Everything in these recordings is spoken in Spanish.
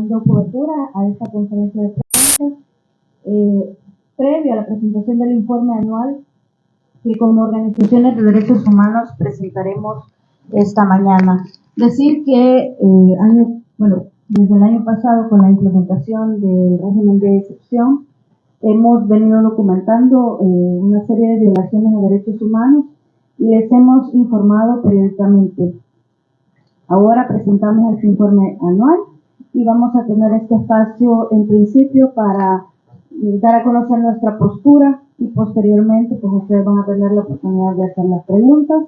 dando cobertura a esta conferencia de prensa previo a la presentación del informe anual que como organizaciones de derechos humanos presentaremos esta mañana. Decir que desde el año pasado, con la implementación del régimen de excepción, hemos venido documentando una serie de violaciones de derechos humanos y les hemos informado periódicamente. Ahora presentamos este informe anual y vamos a tener este espacio en principio para dar a conocer nuestra postura y posteriormente pues ustedes van a tener la oportunidad de hacer las preguntas,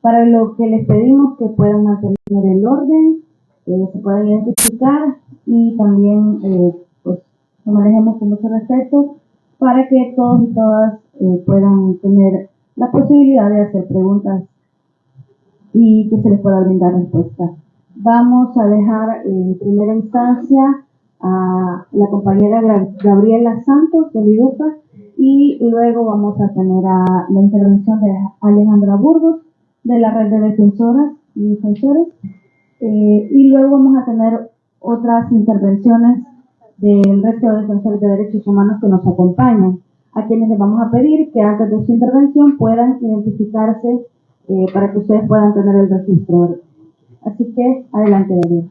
para lo que les pedimos que puedan mantener el orden, se puedan identificar y también pues lo manejemos con mucho respeto para que todos y todas puedan tener la posibilidad de hacer preguntas y que se les pueda brindar respuesta. Vamos a dejar en primera instancia a la compañera Gabriela Santos de IDUCA y luego vamos a tener a la intervención de Alejandra Burgos de la Red de Defensoras y Defensores y luego vamos a tener otras intervenciones del resto de defensores de derechos humanos que nos acompañan, a quienes les vamos a pedir que antes de su intervención puedan identificarse para que ustedes puedan tener el registro. Así que, adelante, Gabriel.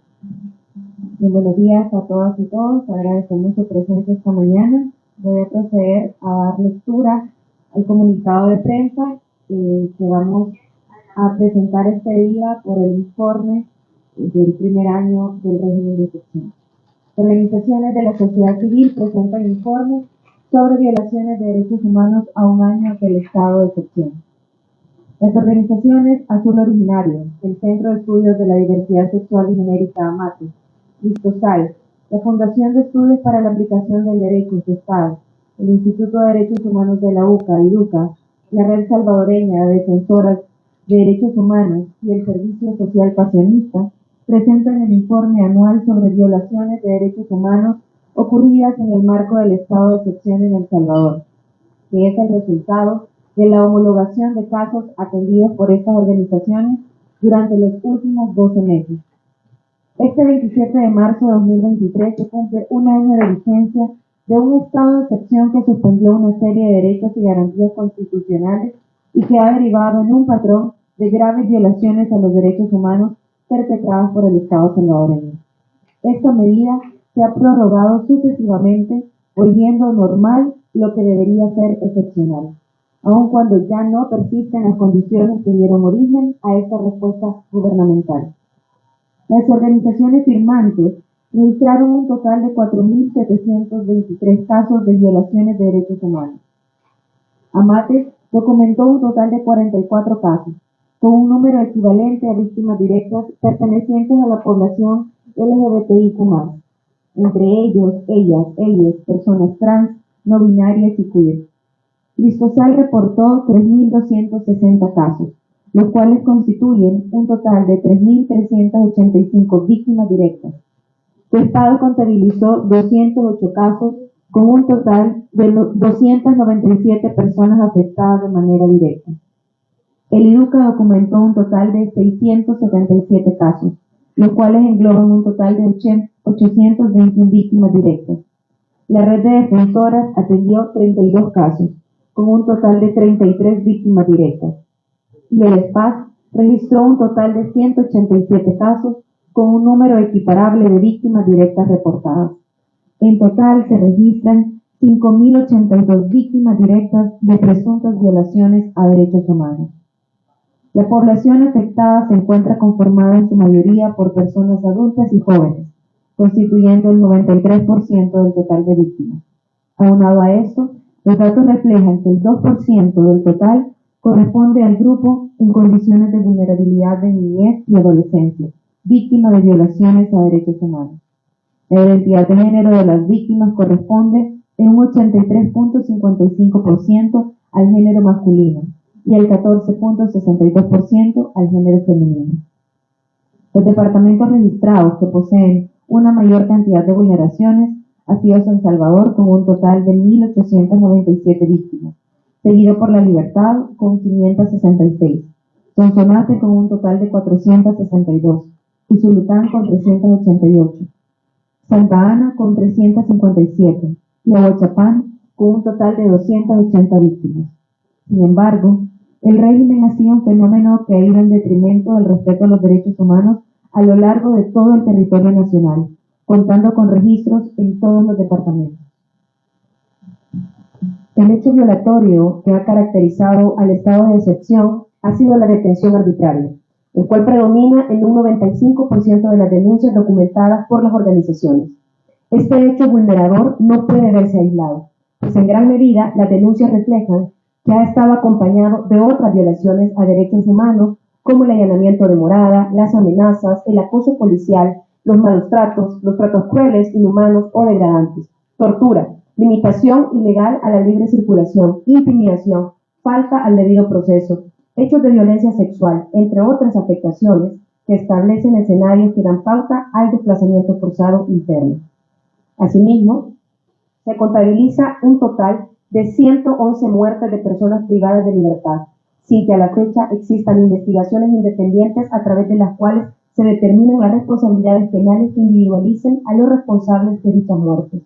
Bien, buenos días a todas y todos. Agradezco mucho su presencia esta mañana. Voy a proceder a dar lectura al comunicado de prensa que vamos a presentar este día por el informe del primer año del régimen de excepción. Organizaciones de la sociedad civil presentan informes sobre violaciones de derechos humanos a un año del estado de excepción. Las organizaciones Azul Originario, el Centro de Estudios de la Diversidad Sexual y Genérica AMATE, Vistosal, la Fundación de Estudios para la Aplicación del Derecho Estado, el Instituto de Derechos Humanos de la UCA, IDUCA, la Red Salvadoreña de Defensoras de Derechos Humanos y el Servicio Social Pasionista presentan el informe anual sobre violaciones de derechos humanos ocurridas en el marco del estado de excepción en El Salvador, que es el resultado de la homologación de casos atendidos por estas organizaciones durante los últimos 12 meses. Este 27 de marzo de 2023 se cumple un año de vigencia de un estado de excepción que suspendió una serie de derechos y garantías constitucionales y que ha derivado en un patrón de graves violaciones a los derechos humanos perpetradas por el Estado salvadoreño. Esta medida se ha prorrogado sucesivamente, volviendo normal lo que debería ser excepcional, aun cuando ya no persisten las condiciones que dieron origen a esta respuesta gubernamental. Las organizaciones firmantes registraron un total de 4.723 casos de violaciones de derechos humanos. AMATE documentó un total de 44 casos, con un número equivalente a víctimas directas pertenecientes a la población LGBTIQ+, entre ellos, ellas, personas trans, no binarias y queer. Vistosal reportó 3.260 casos, los cuales constituyen un total de 3.385 víctimas directas. El Estado contabilizó 208 casos, con un total de 297 personas afectadas de manera directa. El IDUCA documentó un total de 677 casos, los cuales engloban un total de 821 víctimas directas. La Red de Defensoras atendió 32 casos, con un total de 33 víctimas directas. Y el SPAC registró un total de 187 casos, con un número equiparable de víctimas directas reportadas. En total se registran 5.082 víctimas directas de presuntas violaciones a derechos humanos. La población afectada se encuentra conformada en su mayoría por personas adultas y jóvenes, constituyendo el 93% del total de víctimas. Aunado a esto, los datos reflejan que el 2% del total corresponde al grupo en condiciones de vulnerabilidad de niñez y adolescencia, víctima de violaciones a derechos humanos. La identidad de género de las víctimas corresponde en un 83.55% al género masculino y el 14.62% al género femenino. Los departamentos registrados que poseen una mayor cantidad de vulneraciones ha sido San Salvador con un total de 1.897 víctimas, seguido por La Libertad con 566, Sonsonate con un total de 462, Usulután con 388, Santa Ana con 357 y Ahuachapán con un total de 280 víctimas. Sin embargo, el régimen ha sido un fenómeno que ha ido en detrimento del respeto a los derechos humanos a lo largo de todo el territorio nacional, contando con registros en todos los departamentos. El hecho violatorio que ha caracterizado al estado de excepción ha sido la detención arbitraria, el cual predomina en un 95% de las denuncias documentadas por las organizaciones. Este hecho vulnerador no puede verse aislado, pues en gran medida las denuncias reflejan que ha estado acompañado de otras violaciones a derechos humanos, como el allanamiento de morada, las amenazas, el acoso policial, los malos tratos, los tratos crueles, inhumanos o degradantes, tortura, limitación ilegal a la libre circulación, intimidación, falta al debido proceso, hechos de violencia sexual, entre otras afectaciones que establecen escenarios que dan pauta al desplazamiento forzado interno. Asimismo, se contabiliza un total de 111 muertes de personas privadas de libertad, sin que a la fecha existan investigaciones independientes a través de las cuales se determinan las responsabilidades penales que individualicen a los responsables de dichas muertes.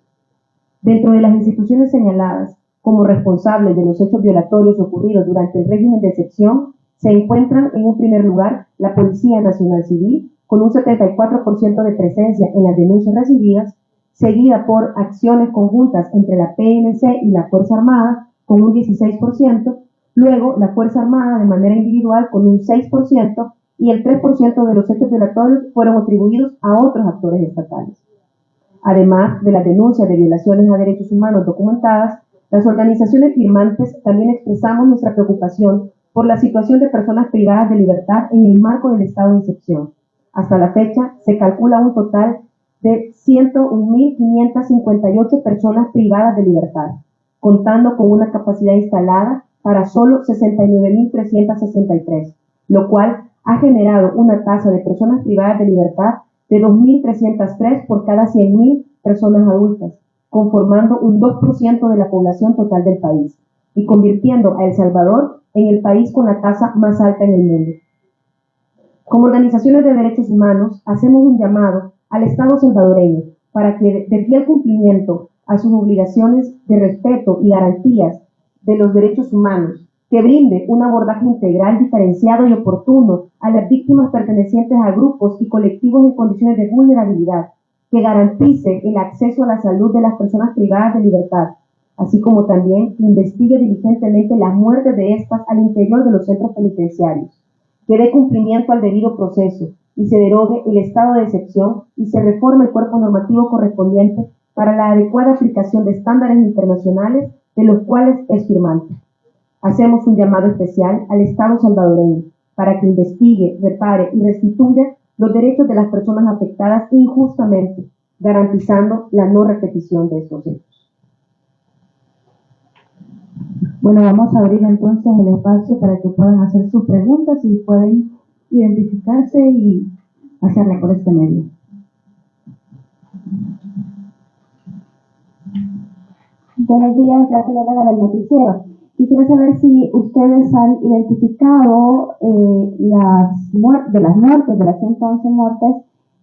Dentro de las instituciones señaladas como responsables de los hechos violatorios ocurridos durante el régimen de excepción, se encuentran en un primer lugar la Policía Nacional Civil, con un 74% de presencia en las denuncias recibidas, seguida por acciones conjuntas entre la PNC y la Fuerza Armada, con un 16%, luego la Fuerza Armada de manera individual con un 6%, y el 3% de los hechos violatorios fueron atribuidos a otros actores estatales. Además de las denuncias de violaciones a derechos humanos documentadas, las organizaciones firmantes también expresamos nuestra preocupación por la situación de personas privadas de libertad en el marco del estado de excepción. Hasta la fecha, se calcula un total de 101.558 personas privadas de libertad, contando con una capacidad instalada para solo 69.363, lo cual ha generado una tasa de personas privadas de libertad de 2.303 por cada 100.000 personas adultas, conformando un 2% de la población total del país y convirtiendo a El Salvador en el país con la tasa más alta en el mundo. Como organizaciones de derechos humanos, hacemos un llamado al Estado salvadoreño para que dé fiel cumplimiento a sus obligaciones de respeto y garantías de los derechos humanos, que brinde un abordaje integral, diferenciado y oportuno a las víctimas pertenecientes a grupos y colectivos en condiciones de vulnerabilidad, que garantice el acceso a la salud de las personas privadas de libertad, así como también que investigue diligentemente las muertes de estas al interior de los centros penitenciarios, que dé cumplimiento al debido proceso y se derogue el estado de excepción y se reforme el cuerpo normativo correspondiente para la adecuada aplicación de estándares internacionales de los cuales es firmante. Hacemos un llamado especial al Estado salvadoreño para que investigue, repare y restituya los derechos de las personas afectadas injustamente, garantizando la no repetición de estos hechos. Bueno, vamos a abrir entonces el espacio para que puedan hacer sus preguntas y pueden identificarse y hacerla por este medio. Buenos días, la colega del noticiero. Quisiera saber si ustedes han identificado de las muertes, de las 111 muertes,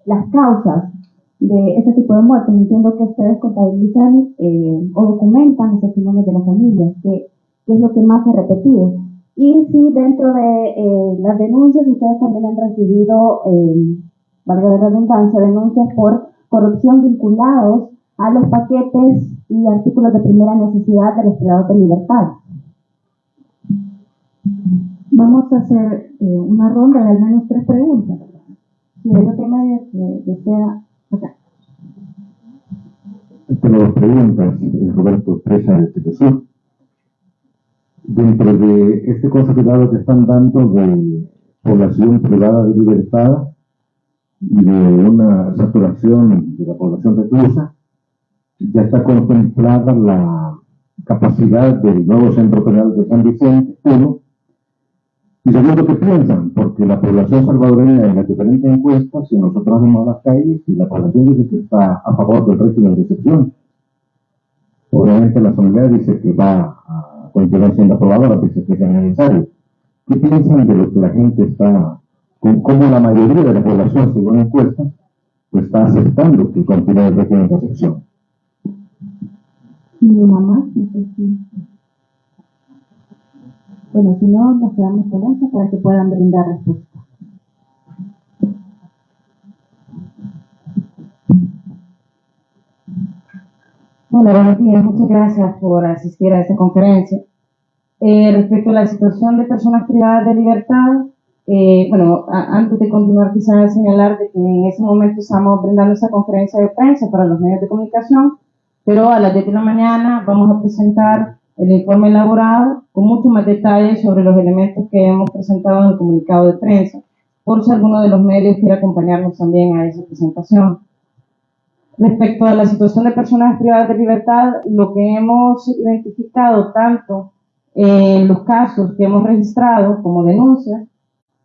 las causas de este tipo de muertes. Entiendo que ustedes contabilizan o documentan los testimonios de las familias, que es lo que más se ha repetido. Y si dentro de las denuncias ustedes también han recibido, valga la redundancia, denuncias por corrupción vinculados a los paquetes y artículos de primera necesidad de los privados de libertad. Vamos a hacer una ronda de al menos 3 preguntas. Si hay otro medio que desea acá. Tengo 2 preguntas, Roberto Presa de Telesur. Dentro de este consolidado que están dando de población privada de libertad y de una saturación de la población reclusa, ya está contemplada la capacidad del nuevo centro penal de San Vicente, uno, y segundo, ¿qué piensan? Porque la población salvadoreña en las diferentes encuestas, si nosotros vamos a las calles, y la población dice que está a favor del régimen de excepción. Obviamente la Asamblea dice que va a continuar siendo aprobada, dice que sea necesario. ¿Qué piensan de lo que la gente está, cómo la mayoría de la población, según encuestas, pues está aceptando que continúe el régimen de excepción. ¿Y una más? No sé si... Bueno, si no, nos quedamos con eso para que puedan brindar respuesta. Hola, buenos días. Muchas gracias por asistir a esta conferencia. Respecto a la situación de personas privadas de libertad, antes de continuar quisiera señalar de que en ese momento estamos brindando esta conferencia de prensa para los medios de comunicación, pero a las 10 de la mañana vamos a presentar el informe elaborado con mucho más detalles sobre los elementos que hemos presentado en el comunicado de prensa, por si alguno de los medios quiere acompañarnos también a esa presentación. Respecto a la situación de personas privadas de libertad, lo que hemos identificado tanto en los casos que hemos registrado como denuncias,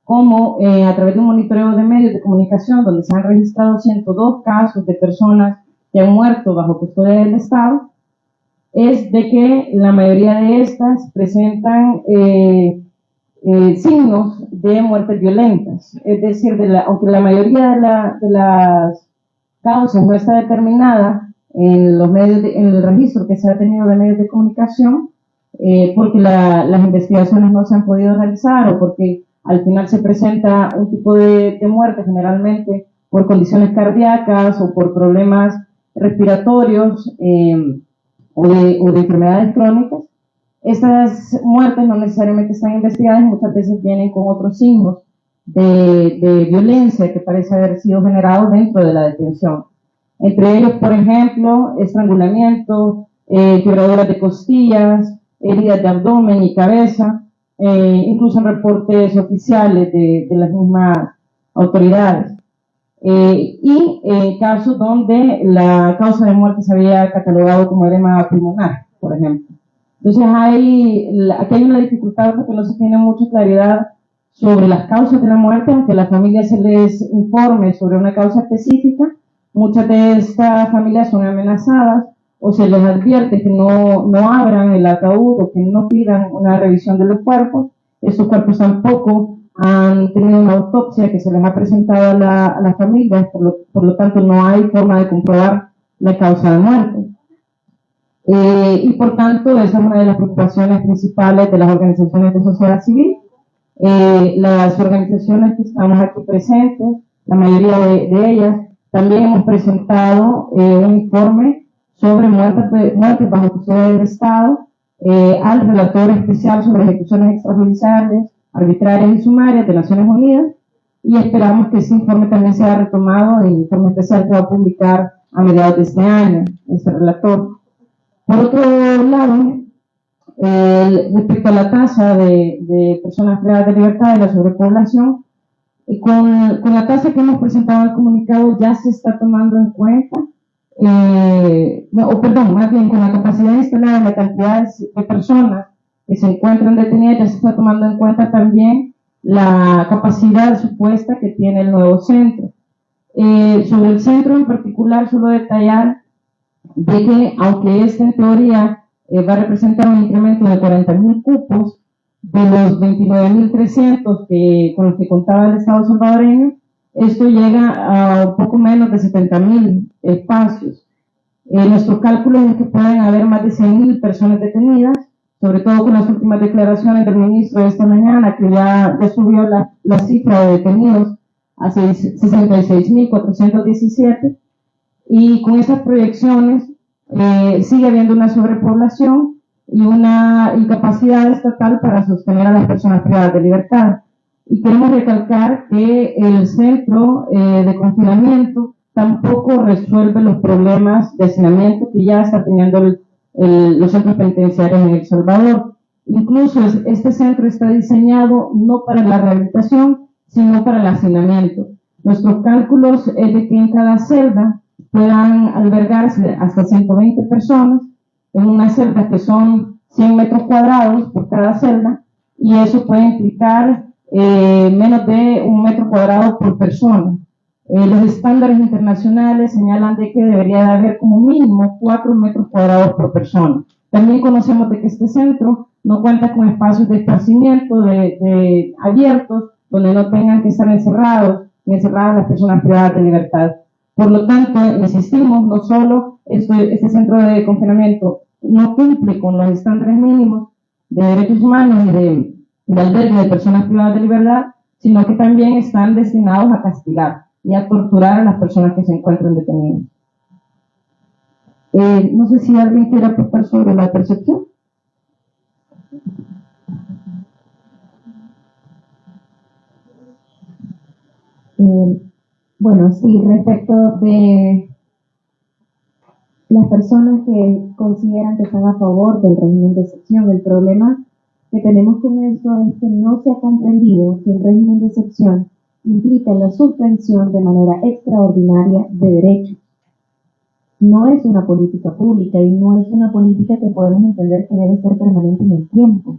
como a través de un monitoreo de medios de comunicación, donde se han registrado 102 casos de personas que han muerto bajo custodia del Estado, es de que la mayoría de estas presentan signos de muertes violentas. Es decir, aunque la mayoría de las causas no está determinada en los medios en el registro que se ha tenido de medios de comunicación, porque las investigaciones no se han podido realizar o porque al final se presenta un tipo de muerte generalmente por condiciones cardíacas o por problemas respiratorios o de enfermedades crónicas. Estas muertes no necesariamente están investigadas y muchas veces vienen con otros signos de violencia que parece haber sido generado dentro de la detención. Entre ellos, por ejemplo, estrangulamiento, quebraduras de costillas, heridas de abdomen y cabeza, incluso en reportes oficiales de las mismas autoridades. Y casos donde la causa de muerte se había catalogado como edema pulmonar, por ejemplo. Entonces aquí hay una dificultad porque no se tiene mucha claridad sobre las causas de la muerte, aunque a la familia se les informe sobre una causa específica. Muchas de estas familias son amenazadas o se les advierte que no abran el ataúd o que no pidan una revisión de los cuerpos. Estos cuerpos tampoco han tenido una autopsia que se les ha presentado a las familias, por lo tanto no hay forma de comprobar la causa de muerte. Y por tanto, esa es una de las preocupaciones principales de las organizaciones de sociedad civil. Las organizaciones que estamos aquí presentes, la mayoría de ellas, también hemos presentado un informe sobre muertes bajo custodia del Estado al relator especial sobre ejecuciones extrajudiciales, arbitrarias y sumarias de Naciones Unidas, y esperamos que ese informe también sea retomado en el informe especial que va a publicar a mediados de este año, ese relator. Por otro lado, respecto a la tasa de personas privadas de libertad y la sobrepoblación, con la tasa que hemos presentado en el comunicado ya se está tomando en cuenta, más bien con la capacidad instalada en la cantidad de personas que se encuentran detenidas, ya se está tomando en cuenta también la capacidad supuesta que tiene el nuevo centro. Sobre el centro en particular, solo detallar de que, aunque en teoría va a representar un incremento de 40.000 cupos de los 29.300 con los que contaba el Estado salvadoreño, esto llega a un poco menos de 70.000 espacios. Nuestros cálculos es que pueden haber más de 100.000 personas detenidas, sobre todo con las últimas declaraciones del ministro de esta mañana, que ya subió la cifra de detenidos a 66.417, y con esas proyecciones sigue habiendo una sobrepoblación y una incapacidad estatal para sostener a las personas privadas de libertad. Y queremos recalcar que el centro de confinamiento tampoco resuelve los problemas de hacinamiento que ya está teniendo los centros penitenciarios en El Salvador. Incluso este centro está diseñado no para la rehabilitación, sino para el hacinamiento. Nuestros cálculos es de que en cada celda puedan albergarse hasta 120 personas, en unas celdas que son 100 metros cuadrados por cada celda, y eso puede implicar menos de 1 metro cuadrado por persona. Los estándares internacionales señalan de que debería de haber como mínimo 4 metros cuadrados por persona. También conocemos de que este centro no cuenta con espacios de esparcimiento abiertos, donde no tengan que estar encerradas las personas privadas de libertad. Por lo tanto, insistimos, no solo este centro de confinamiento no cumple con los estándares mínimos de derechos humanos y de albergue de personas privadas de libertad, sino que también están destinados a castigar y a torturar a las personas que se encuentran detenidas. No sé si alguien quiere aportar sobre la percepción. Bueno, sí, respecto de las personas que consideran que están a favor del régimen de excepción, el problema que tenemos con esto es que no se ha comprendido que el régimen de excepción implica la suspensión de manera extraordinaria de derechos. No es una política pública y no es una política que podemos entender que debe ser permanente en el tiempo.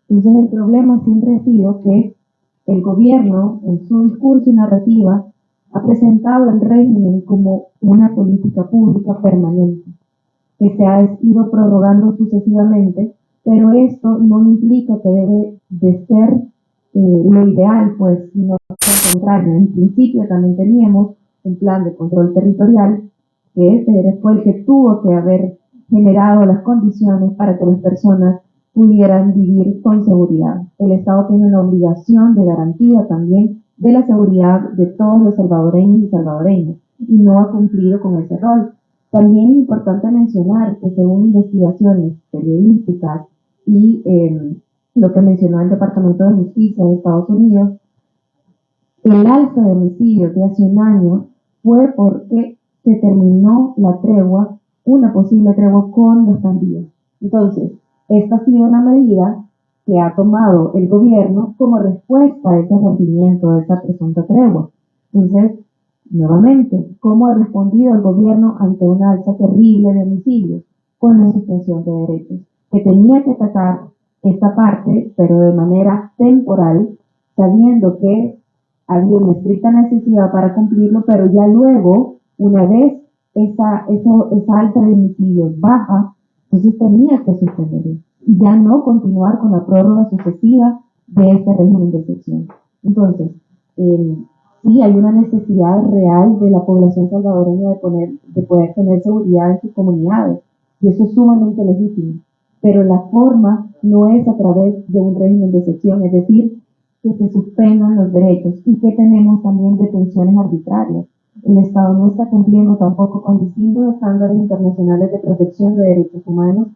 Entonces el problema siempre ha sido que el gobierno, en su discurso y narrativa, ha presentado el régimen como una política pública permanente, que se ha ido prorrogando sucesivamente, pero esto no implica que debe de ser lo ideal, pues, sino al contrario. En principio también teníamos un plan de control territorial, que ese fue el que tuvo que haber generado las condiciones para que las personas pudieran vivir con seguridad. El Estado tiene una obligación de garantía también de la seguridad de todos los salvadoreños y salvadoreñas, y no ha cumplido con ese rol. También es importante mencionar que según investigaciones periodísticas y lo que mencionó el Departamento de Justicia de Estados Unidos, el alza de homicidios de hace un año fue porque se terminó la tregua, una posible tregua con las pandillas. Entonces, esta ha sido una medida que ha tomado el gobierno como respuesta a ese rompimiento de esa presunta tregua. Entonces, nuevamente, ¿cómo ha respondido el gobierno ante una alza terrible de homicidios? Con la suspensión de derechos, que tenía que atacar esta parte, pero de manera temporal, sabiendo que había una estricta necesidad para cumplirlo, pero ya luego, una vez esa alza de homicidios baja, entonces tenía que suspenderlo y ya no continuar con la prórroga sucesiva de este régimen de excepción. Entonces, sí hay una necesidad real de la población salvadoreña de poder tener seguridad en sus comunidades, y eso es sumamente legítimo, pero la forma no es a través de un régimen de excepción, es decir, que se suspendan los derechos, y que tenemos también detenciones arbitrarias. El Estado no está cumpliendo tampoco con distintos estándares internacionales de protección de derechos humanos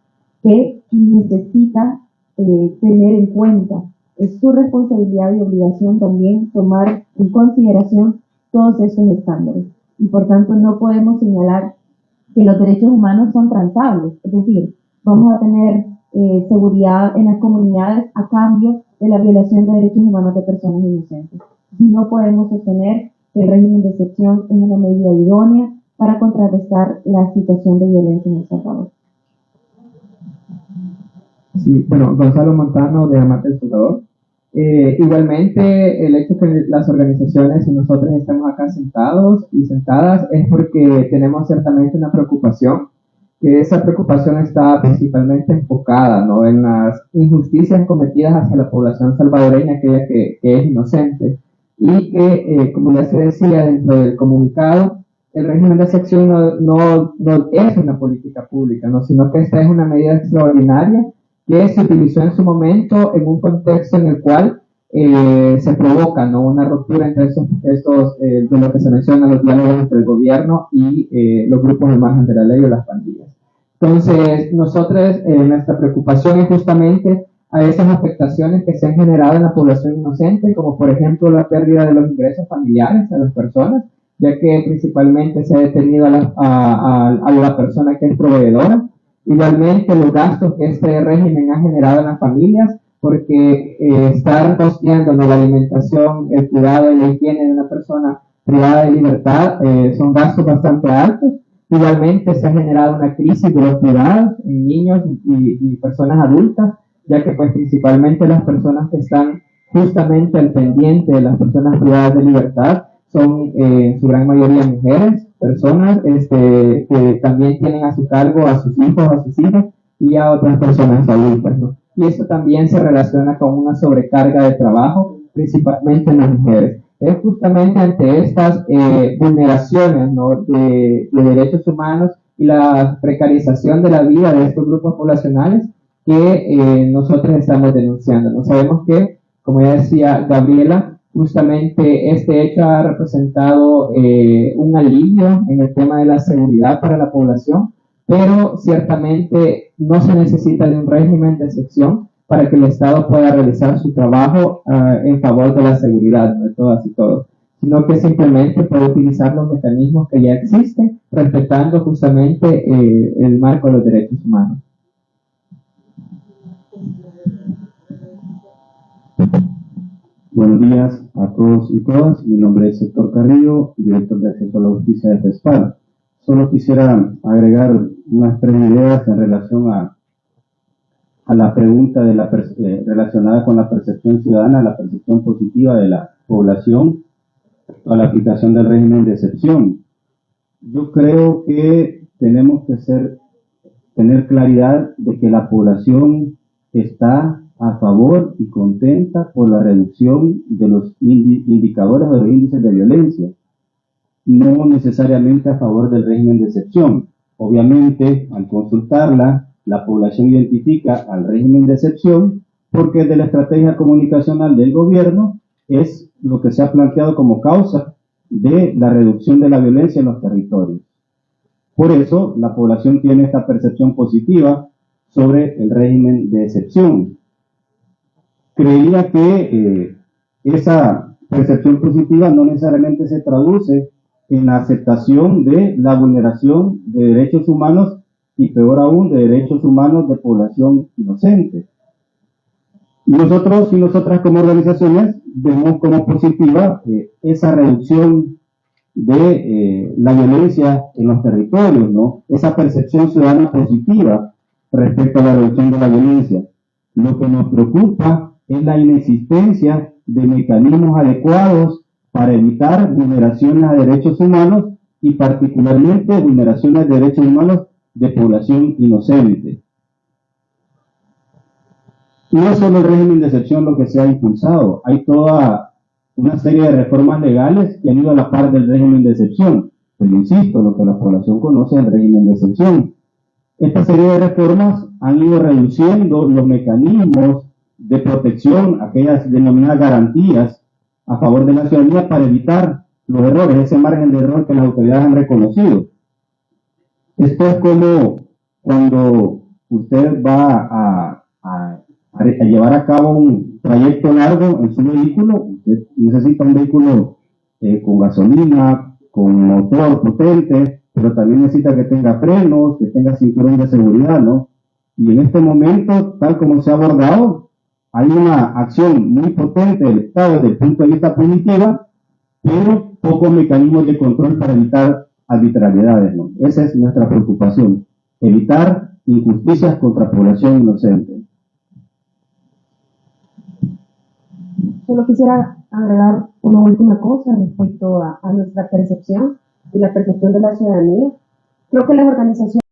que necesita tener en cuenta. Es su responsabilidad y obligación también tomar en consideración todos esos estándares. Y por tanto no podemos señalar que los derechos humanos son transables. Es decir, vamos a tener seguridad en las comunidades a cambio de la violación de derechos humanos de personas inocentes. No podemos sostener que el régimen de excepción es una medida idónea para contrarrestar la situación de violencia en El Salvador. Sí, bueno, Gonzalo Montano de Amate El Salvador. Igualmente, el hecho que las organizaciones y nosotros estemos acá sentados y sentadas es porque tenemos ciertamente una preocupación, que esa preocupación está principalmente enfocada, ¿no?, en las injusticias cometidas hacia la población salvadoreña, aquella que es inocente, y que, como ya se decía dentro del comunicado, el régimen de excepción no es una política pública, ¿no?, sino que esta es una medida extraordinaria que se utilizó en su momento en un contexto en el cual se provoca, ¿no?, una ruptura entre de lo que se menciona, los diálogos entre el gobierno y los grupos al margen de la ley o las pandillas. Entonces, nosotros, nuestra preocupación es justamente a esas afectaciones que se han generado en la población inocente, como por ejemplo la pérdida de los ingresos familiares a las personas, ya que principalmente se ha detenido a la persona que es proveedora. Igualmente, los gastos que este régimen ha generado en las familias, porque estar costeando la alimentación, el cuidado y la higiene de una persona privada de libertad son gastos bastante altos. Igualmente, se ha generado una crisis de los cuidados en niños y personas adultas, ya que pues principalmente las personas que están justamente al pendiente de las personas privadas de libertad son en su gran mayoría mujeres, personas que también tienen a su cargo a sus hijos, a sus hijas y a otras personas adultas, ¿no? Y esto también se relaciona con una sobrecarga de trabajo, principalmente en las mujeres. es justamente ante estas vulneraciones, ¿no?, de derechos humanos y la precarización de la vida de estos grupos poblacionales que nosotros estamos denunciando, ¿no? Sabemos que, como ya decía Gabriela, justamente este hecho ha representado un alivio en el tema de la seguridad para la población, pero ciertamente no se necesita de un régimen de excepción para que el Estado pueda realizar su trabajo en favor de la seguridad, ¿no?, de todas y todos, sino que simplemente puede utilizar los mecanismos que ya existen, respetando justamente el marco de los derechos humanos. Buenos días a todos y todas. Mi nombre es Héctor Carrillo, director de Acceso a la Justicia de FESPAD. Solo quisiera agregar unas 3 ideas en relación a la pregunta relacionada con la percepción ciudadana, la percepción positiva de la población a la aplicación del régimen de excepción. Yo creo que tenemos que tener claridad de que la población está a favor y contenta por la reducción de los indicadores de los índices de violencia, no necesariamente a favor del régimen de excepción. Obviamente, al consultarla, la población identifica al régimen de excepción porque de la estrategia comunicacional del gobierno es lo que se ha planteado como causa de la reducción de la violencia en los territorios. Por eso, la población tiene esta percepción positiva sobre el régimen de excepción. Creía que esa percepción positiva no necesariamente se traduce en la aceptación de la vulneración de derechos humanos y peor aún de derechos humanos de población inocente. Y nosotros y nosotras como organizaciones vemos como positiva esa reducción de la violencia en los territorios, ¿no? Esa percepción ciudadana positiva respecto a la reducción de la violencia. Lo que nos preocupa es la inexistencia de mecanismos adecuados para evitar vulneraciones a derechos humanos y particularmente vulneraciones de derechos humanos de población inocente. Y no solo el régimen de excepción lo que se ha impulsado, hay toda una serie de reformas legales que han ido a la par del régimen de excepción. Pero insisto, lo que la población conoce es el régimen de excepción. Esta serie de reformas han ido reduciendo los mecanismos de protección, aquellas denominadas garantías a favor de la ciudadanía para evitar los errores, ese margen de error que las autoridades han reconocido. Esto es como cuando usted va a llevar a cabo un trayecto largo en su vehículo. Usted necesita un vehículo con gasolina, con motor potente, pero también necesita que tenga frenos, que tenga cinturón de seguridad, ¿no? Y en este momento, tal como se ha abordado, hay una acción muy potente del Estado desde el punto de vista punitiva, pero pocos mecanismos de control para evitar arbitrariedades, ¿no? Esa es nuestra preocupación, evitar injusticias contra población inocente. Solo quisiera agregar una última cosa respecto a nuestra percepción y la percepción de la ciudadanía. Creo que las organizaciones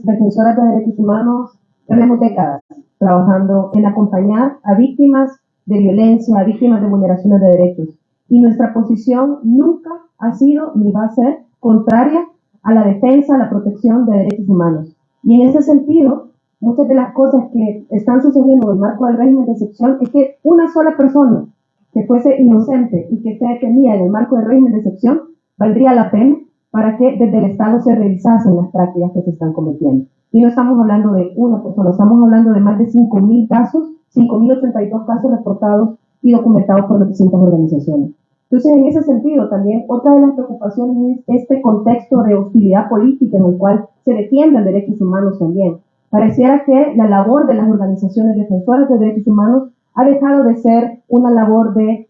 defensoras de derechos humanos tenemos décadas trabajando en acompañar a víctimas de violencia, a víctimas de vulneraciones de derechos. Y nuestra posición nunca ha sido ni va a ser contraria a la defensa, a la protección de derechos humanos. Y en ese sentido, muchas de las cosas que están sucediendo en el marco del régimen de excepción es que una sola persona que fuese inocente y que esté detenida en el marco del régimen de excepción valdría la pena para que desde el Estado se revisasen las prácticas que se están cometiendo. Y no estamos hablando de una persona, estamos hablando de más de 5.000 casos, 5.082 casos reportados y documentados por las distintas organizaciones. Entonces, en ese sentido, también otra de las preocupaciones es este contexto de hostilidad política en el cual se defienden derechos humanos también. Pareciera que la labor de las organizaciones defensoras de derechos humanos ha dejado de ser una labor de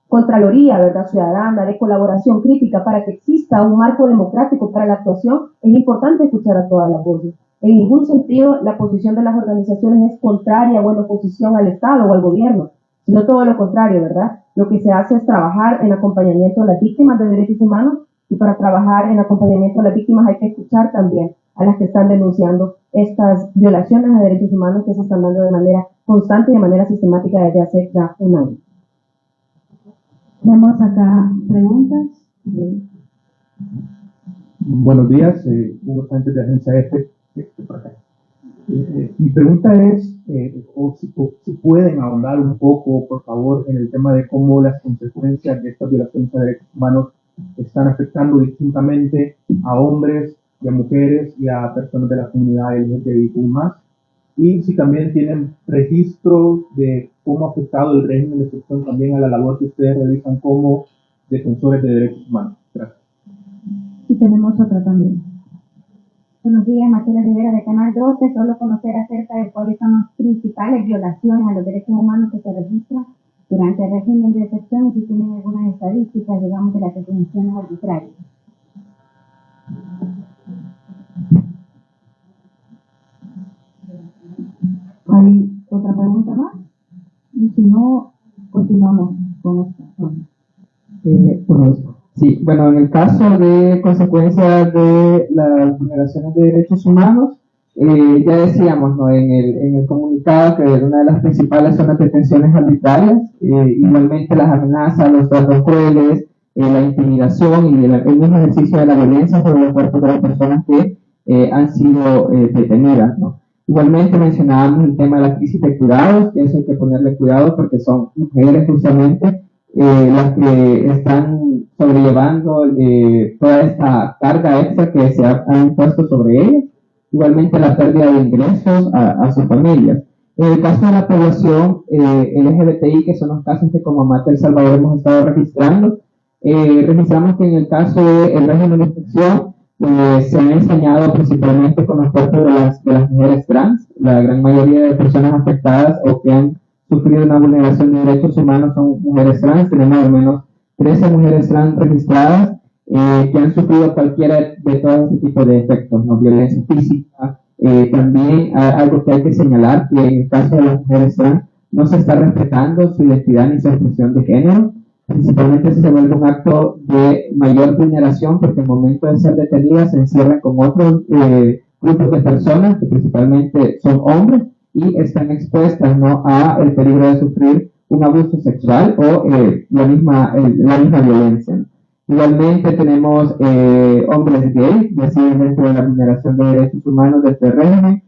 contraloría, ¿verdad?, ciudadana, de colaboración crítica para que exista un marco democrático para la actuación. Es importante escuchar a todas las voces. En ningún sentido la posición de las organizaciones es contraria o en oposición al Estado o al gobierno, sino todo lo contrario, ¿verdad? Lo que se hace es trabajar en acompañamiento a las víctimas de derechos humanos, y para trabajar en acompañamiento a las víctimas hay que escuchar también a las que están denunciando estas violaciones a derechos humanos que se están dando de manera constante y de manera sistemática desde hace ya un año. Vemos acá preguntas. Buenos días, Hugo Sánchez de Agencia F. Mi pregunta es, si pueden ahondar un poco, por favor, en el tema de cómo las consecuencias de estas violaciones a derechos humanos están afectando distintamente a hombres y a mujeres y a personas de la comunidad LGTBIQ+, y si también tienen registro de cómo ha afectado el régimen de excepción también a la labor que ustedes realizan como defensores de derechos humanos. Gracias. Y tenemos otra también. Buenos días, Marcela Rivera de Canal 12. Solo conocer acerca de cuáles son las principales violaciones a los derechos humanos que se registran durante el régimen de excepción y si tienen algunas estadísticas, digamos, de las detenciones arbitrarias. ¿Hay otra pregunta más? Y si no, continuamos con esta. Sí, bueno, en el caso de consecuencias de las vulneraciones de derechos humanos, ya decíamos, ¿no?, en el comunicado que una de las principales son las detenciones arbitrarias, igualmente las amenazas, los tratos crueles, la intimidación y el mismo ejercicio de la violencia sobre los cuerpos de las personas que han sido detenidas, ¿no? Igualmente mencionábamos el tema de la crisis de cuidados, que eso hay que ponerle cuidado porque son mujeres justamente las que están sobrellevando toda esta carga extra que se ha impuesto sobre ellas. Igualmente la pérdida de ingresos a sus familias. En el caso de la población LGBTI, que son los casos que como Mata El Salvador hemos estado registrando, registramos que en el caso del régimen de excepción se han ensañado principalmente con los cuerpos de las mujeres trans. La gran mayoría de personas afectadas o que han sufrido una vulneración de derechos humanos son mujeres trans. Tenemos al menos 13 mujeres trans registradas que han sufrido cualquiera de todo este tipo de efectos, ¿no? Violencia física. También algo que hay que señalar, que en el caso de las mujeres trans no se está respetando su identidad ni su expresión de género. Principalmente se vuelve un acto de mayor vulneración porque al momento de ser detenidas se encierran con otros grupos de personas que principalmente son hombres y están expuestas, ¿no?, a el peligro de sufrir un abuso sexual o la misma violencia, ¿no? Igualmente tenemos hombres gays, deciden dentro de la vulneración de derechos humanos de este régimen,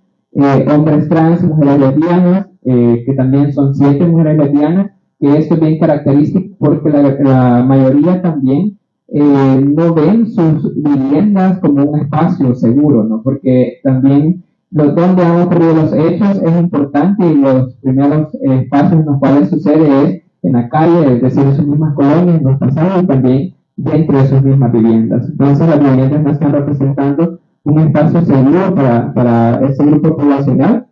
hombres trans, mujeres lesbianas, que también son 7 mujeres lesbianas, que esto es bien característico porque la mayoría también no ven sus viviendas como un espacio seguro, ¿no? Porque también donde han ocurrido los hechos es importante y los primeros espacios en los cuales sucede es en la calle, es decir, en sus mismas colonias, en los pasados y también dentro de sus mismas viviendas. Entonces las viviendas no están representando un espacio seguro para ese grupo poblacional.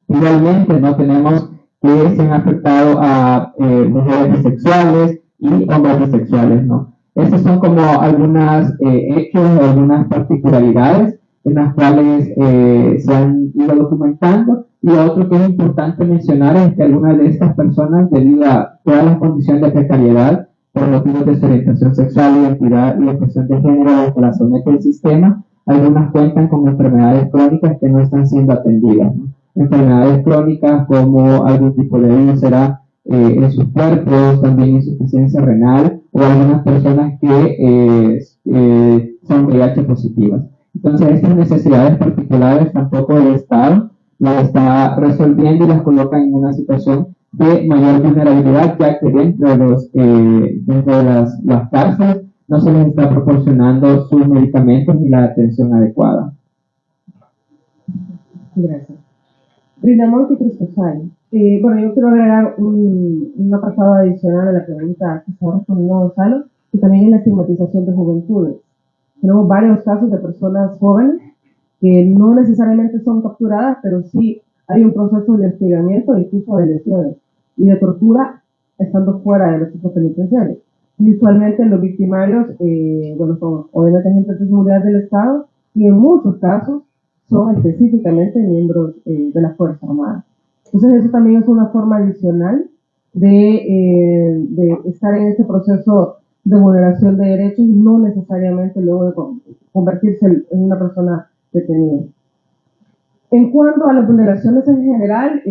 Igualmente no tenemos que se han afectado a mujeres bisexuales y hombres bisexuales, ¿no? Estos son como algunas hechos, algunas particularidades en las cuales se han ido documentando. Y lo otro que es importante mencionar es que algunas de estas personas, debido a todas las condiciones de precariedad, por motivos de su orientación sexual, identidad y expresión de género, a que la somete el sistema, algunas cuentan con enfermedades crónicas que no están siendo atendidas, ¿no? Enfermedades crónicas como algún tipo de úlcera en sus cuerpos, también insuficiencia renal o algunas personas que son VIH positivas. Entonces estas necesidades particulares tampoco el Estado las está resolviendo y las coloca en una situación de mayor vulnerabilidad, ya que dentro de las cárceles no se les está proporcionando sus medicamentos ni la atención adecuada. Gracias. Brindamonte Cristosal. Bueno, yo quiero agregar un apartado adicional a la pregunta que estaba respondiendo Gonzalo, que también es la estigmatización de juventudes. Tenemos varios casos de personas jóvenes que no necesariamente son capturadas, pero sí hay un proceso de hostigamiento e incluso de lesiones y de tortura estando fuera de los centros penitenciarios. Y usualmente los victimarios, bueno, son obviamente agentes de seguridad del Estado y en muchos casos son específicamente miembros de la Fuerza Armada. Entonces eso también es una forma adicional de estar en este proceso de vulneración de derechos y no necesariamente luego de convertirse en una persona detenida. En cuanto a las vulneraciones en general,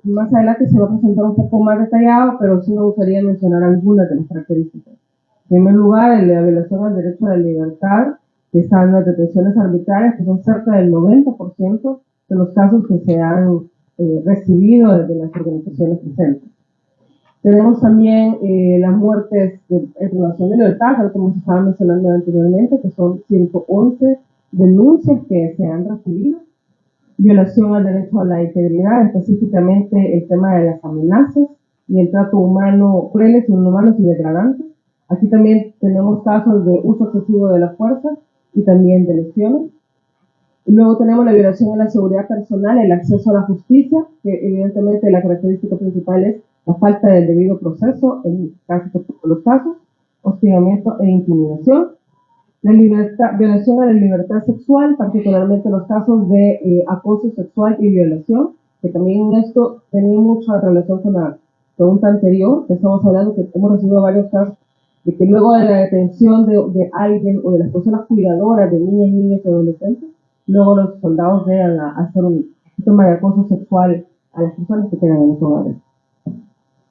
más adelante se va a presentar un poco más detallado, pero sí me gustaría mencionar algunas de las características. En primer lugar, la violación al derecho a la libertad, que están las detenciones arbitrarias, que son cerca del 90% de los casos que se han recibido desde las organizaciones presentes. Tenemos también las muertes en privación de libertad, que como se estaba mencionando anteriormente, que son 111 denuncias que se han recibido. Violación al derecho a la integridad, específicamente el tema de las amenazas y el trato humano, crueles, inhumanos y degradantes. Aquí también tenemos casos de uso excesivo de la fuerza y también de lesiones. Y luego tenemos la violación a la seguridad personal, el acceso a la justicia, que evidentemente la característica principal es la falta del debido proceso en casi todos los casos, hostigamiento e intimidación. La violación a la libertad sexual, particularmente los casos de acoso sexual y violación, que también esto tenía mucha relación con la pregunta anterior, que estamos hablando que hemos recibido varios casos de que luego de la detención de alguien o de las personas cuidadoras de niñas, niños y adolescentes, luego los soldados llegan a hacer un tema de acoso sexual a las personas que quedan en los hogares.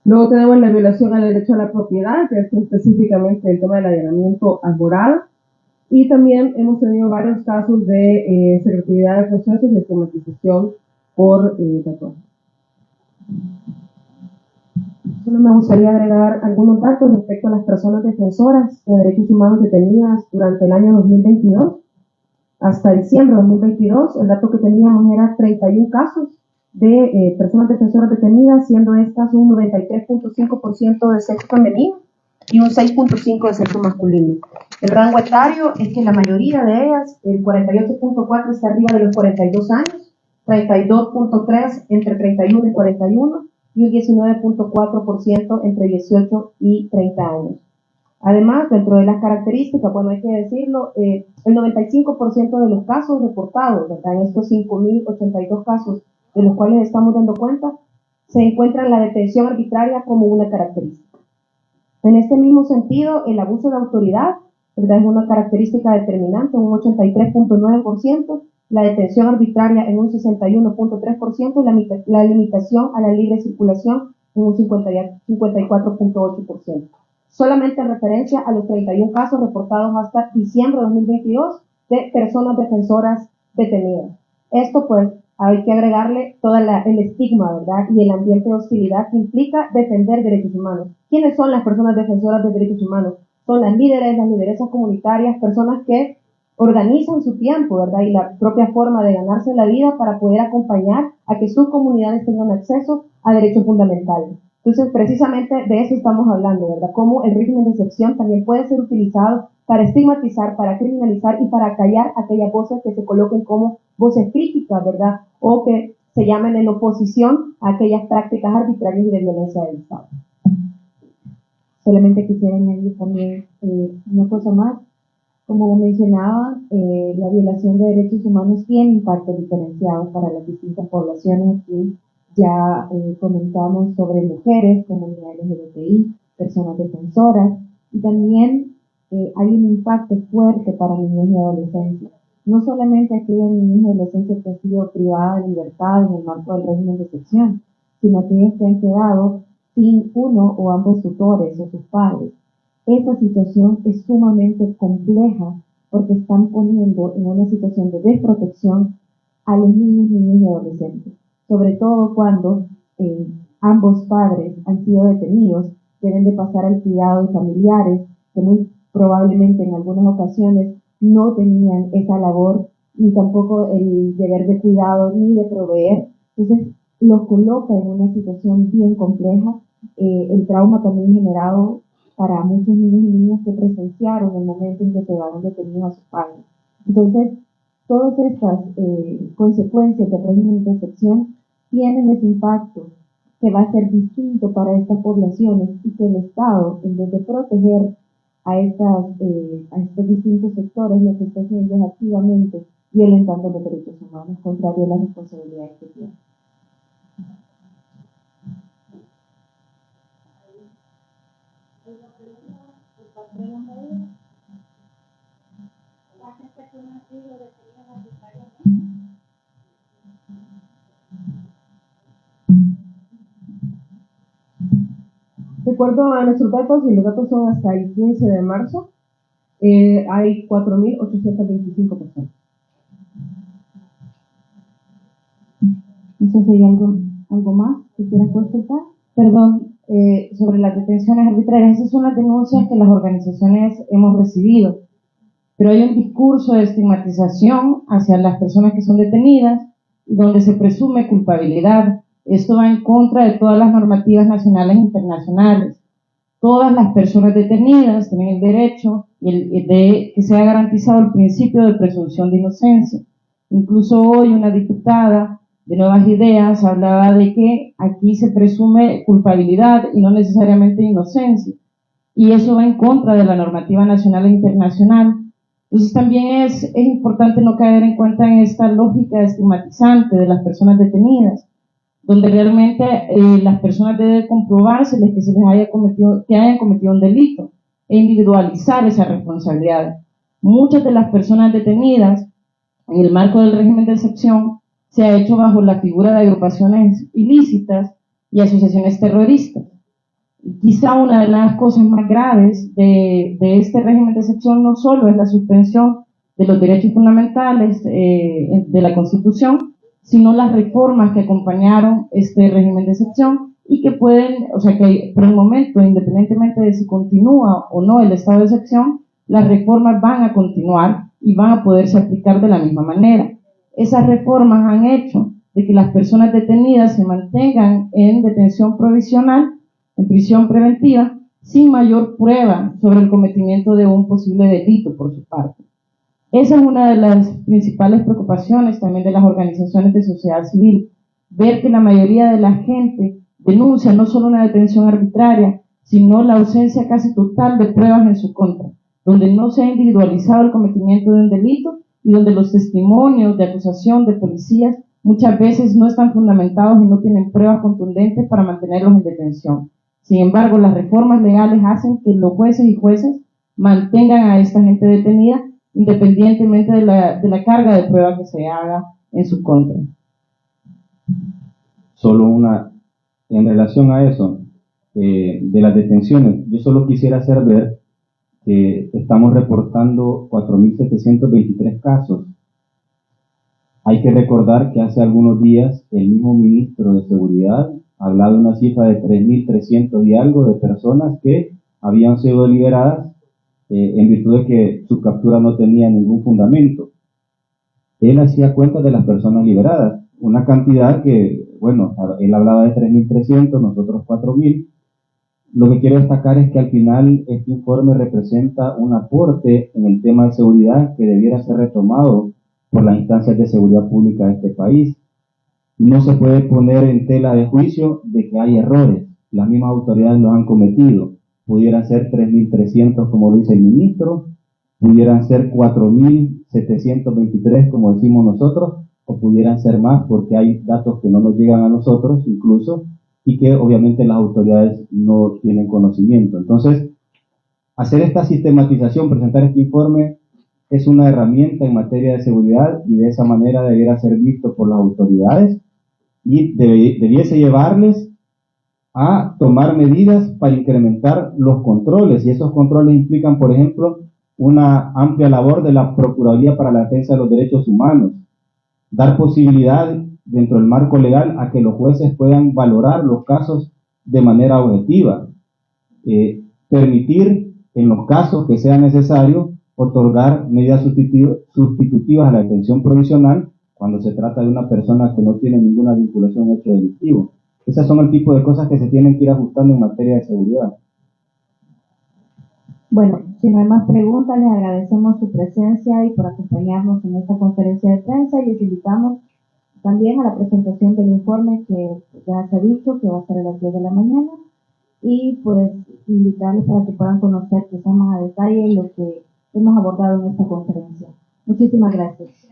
Luego tenemos la violación al derecho a la propiedad, que es específicamente el tema del allanamiento a morada. Y también hemos tenido varios casos de secretividad de procesos de estigmatización por tatuaje. Solo me gustaría agregar algunos datos respecto a las personas defensoras de derechos humanos detenidas durante el año 2022. Hasta diciembre de 2022, el dato que teníamos era 31 casos de personas defensoras detenidas, siendo estas un 93.5% de sexo femenino y un 6.5% de sexo masculino. El rango etario es que la mayoría de ellas, el 48.4% está arriba de los 42 años, 32.3% entre 31 y 41 y un 19.4% entre 18 y 30 años. Además, dentro de las características, bueno, hay que decirlo, el 95% de los casos reportados, ¿verdad? En estos 5.082 casos de los cuales estamos dando cuenta, se encuentra la detención arbitraria como una característica. En este mismo sentido, el abuso de autoridad, ¿verdad? Es una característica determinante, un 83.9%, la detención arbitraria en un 61.3%, la limitación a la libre circulación en un 54.8%. Solamente en referencia a los 31 casos reportados hasta diciembre de 2022 de personas defensoras detenidas. Esto pues hay que agregarle todo el estigma, ¿verdad? Y el ambiente de hostilidad que implica defender derechos humanos. ¿Quiénes son las personas defensoras de derechos humanos? Son las líderes, las lideresas comunitarias, personas que organizan su tiempo, ¿verdad? Y la propia forma de ganarse la vida para poder acompañar a que sus comunidades tengan acceso a derechos fundamentales. Entonces, precisamente de eso estamos hablando, ¿verdad? Cómo el régimen de excepción también puede ser utilizado para estigmatizar, para criminalizar y para callar aquellas voces que se coloquen como voces críticas, ¿verdad? O que se llamen en oposición a aquellas prácticas arbitrarias y de violencia del Estado. Solamente quisiera añadir también una cosa más. Como mencionaba, la violación de derechos humanos tiene impactos diferenciados para las distintas poblaciones y ya comentamos sobre mujeres, comunidades LGBTI, personas defensoras, y también hay un impacto fuerte para niños y adolescentes. No solamente aquellas niñas y adolescentes que han sido privadas de libertad en el marco del régimen de excepción, sino aquellas que han quedado sin uno o ambos tutores o sus padres. Esta situación es sumamente compleja porque están poniendo en una situación de desprotección a los niños, niñas y adolescentes, sobre todo cuando ambos padres han sido detenidos, deben de pasar al cuidado de familiares que muy probablemente en algunas ocasiones no tenían esa labor, ni tampoco el deber de cuidado ni de proveer. Entonces los coloca en una situación bien compleja, el trauma también generado para muchos niños y niñas que presenciaron el momento en que se llevaron detenidos a sus padres. Entonces, todas estas consecuencias del régimen de excepción tienen ese impacto que va a ser distinto para estas poblaciones y que el Estado, en vez de proteger a estos distintos sectores, lo que está haciendo es activamente violentando los derechos humanos, contrario a las responsabilidades que tiene. De acuerdo a nuestros datos, y los datos son hasta el 15 de marzo, hay 4.825 personas. ¿Eso sería algo más que quieras consultar? Perdón, sobre las detenciones arbitrarias. Esas son las denuncias que las organizaciones hemos recibido. Pero hay un discurso de estigmatización hacia las personas que son detenidas, donde se presume culpabilidad. Esto va en contra de todas las normativas nacionales e internacionales. Todas las personas detenidas tienen el derecho de que sea garantizado el principio de presunción de inocencia. Incluso hoy una diputada de Nuevas Ideas hablaba de que aquí se presume culpabilidad y no necesariamente inocencia. Y eso va en contra de la normativa nacional e internacional. Entonces también es importante no caer en cuenta en esta lógica estigmatizante de las personas detenidas, donde realmente las personas deben comprobárseles que hayan cometido un delito e individualizar esa responsabilidad. Muchas de las personas detenidas en el marco del régimen de excepción se ha hecho bajo la figura de agrupaciones ilícitas y asociaciones terroristas. Quizá una de las cosas más graves de este régimen de excepción no solo es la suspensión de los derechos fundamentales de la Constitución, sino las reformas que acompañaron este régimen de excepción y que pueden, o sea que por el momento, independientemente de si continúa o no el estado de excepción, las reformas van a continuar y van a poderse aplicar de la misma manera. Esas reformas han hecho de que las personas detenidas se mantengan en detención provisional, en prisión preventiva, sin mayor prueba sobre el cometimiento de un posible delito por su parte. Esa es una de las principales preocupaciones también de las organizaciones de sociedad civil, ver que la mayoría de la gente denuncia no solo una detención arbitraria, sino la ausencia casi total de pruebas en su contra, donde no se ha individualizado el cometimiento de un delito y donde los testimonios de acusación de policías muchas veces no están fundamentados y no tienen pruebas contundentes para mantenerlos en detención. Sin embargo, las reformas legales hacen que los jueces y jueces mantengan a esta gente detenida independientemente de la carga de prueba que se haga en su contra. Solo en relación a eso, de las detenciones, yo solo quisiera hacer ver que estamos reportando 4.723 casos. Hay que recordar que hace algunos días el mismo ministro de Seguridad hablaba de una cifra de 3.300 y algo de personas que habían sido liberadas en virtud de que su captura no tenía ningún fundamento. Él hacía cuenta de las personas liberadas, una cantidad que, bueno, él hablaba de 3.300, nosotros 4.000. Lo que quiero destacar es que al final este informe representa un aporte en el tema de seguridad que debiera ser retomado por las instancias de seguridad pública de este país. No se puede poner en tela de juicio de que hay errores, las mismas autoridades los han cometido. Pudieran ser 3.300 como lo dice el ministro, pudieran ser 4.723 como decimos nosotros, o pudieran ser más porque hay datos que no nos llegan a nosotros incluso, y que obviamente las autoridades no tienen conocimiento. Entonces, hacer esta sistematización, presentar este informe, es una herramienta en materia de seguridad y de esa manera debiera ser visto por las autoridades y debiese llevarles a tomar medidas para incrementar los controles, y esos controles implican, por ejemplo, una amplia labor de la Procuraduría para la Defensa de los Derechos Humanos, dar posibilidad dentro del marco legal a que los jueces puedan valorar los casos de manera objetiva, permitir en los casos que sea necesario otorgar medidas sustitutivas a la detención provisional cuando se trata de una persona que no tiene ninguna vinculación a un hecho delictivo. Esas son el tipo de cosas que se tienen que ir ajustando en materia de seguridad. Bueno, si no hay más preguntas, les agradecemos su presencia y por acompañarnos en esta conferencia de prensa y les invitamos también a la presentación del informe que ya se ha dicho que va a ser a las 10 de la mañana y pues invitarles para que puedan conocer quizás más a detalle lo que hemos abordado en esta conferencia. Muchísimas gracias.